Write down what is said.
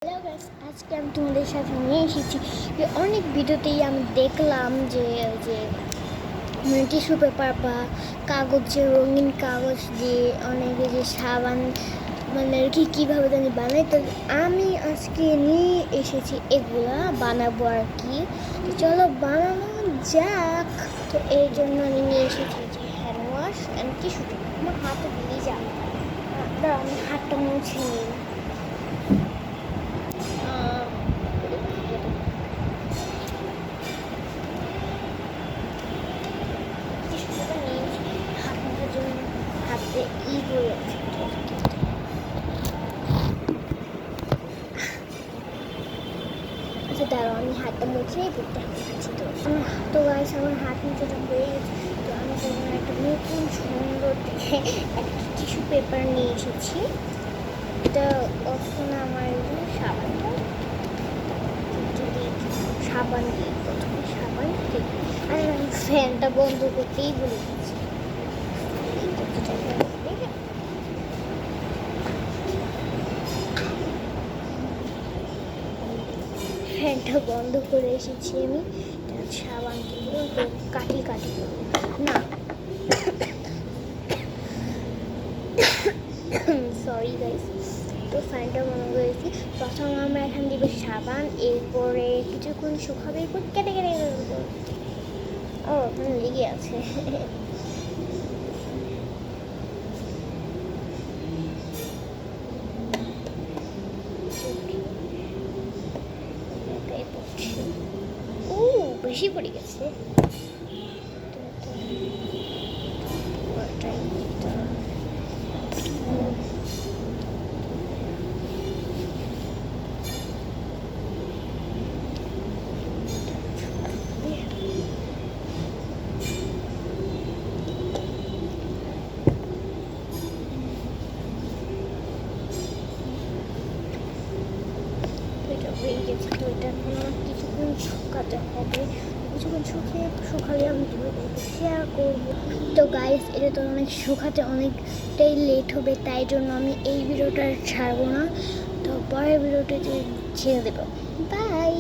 Hello guys, আজকে আমি তোমাদের সাথে নিয়ে এসেছি যে অনেক ভিডিওতেই আমি দেখলাম যে টিস্যু পেপার বা কাগজের রঙিন কাগজ দিয়ে অনেকে যে সাবান মানে আর কি কীভাবে জানি বানাই। তো আমি আজকে নিয়ে এসেছি এগুলা বানাবো আর কি। তো চলো বানানো যাক। তো এর জন্য আমি নিয়ে এসেছি যে hand wash and tissue paper. আমার হাতে দিয়ে যাক, আমি হাতটা মুছে নিই। হাতে হয়ে আছে। আচ্ছা দাঁড়াও, আমি হাতটা মুছে দেখাচ্ছি। তো গাইস, আমার হাত মুছাটা হয়ে গেছে। তো আমি তখন একটা নতুন সুন্দর দেখে একটা টিস্যু পেপার নিয়ে এসেছি। এটা তখন আমার সাবানটা সাবান দিয়ে প্রথমে সাবান দিয়ে আর আমি ফ্যানটা বন্ধ করতেই ভুলে গেছি। ফ্যানটা বন্ধ করে এসেছি আমি। সাবান দিয়ে কাটি না, সরি গাইস। তো ফ্যানটা বন্ধ করেছি। প্রথম আমরা এখান দিব সাবান, এরপরে কিছুক্ষণ শুকাবে, এরপর কেটে ও লেগে আছে। ও বেশি পড়ে গেছে। হয়ে গেছে। তো এটা এখন আমার কিছুক্ষণ শুকাতে হবে। কিছুক্ষণ শুকালে আমি তোমাদেরকে শেয়ার করবো। তো গাইস, এটা তো অনেক শুকাতে অনেকটাই লেট হবে, তাই জন্য আমি এই ভিডিওটা ছাড়বো না। তো পরের ভিডিওটা ছেড়ে দেবো। বাই।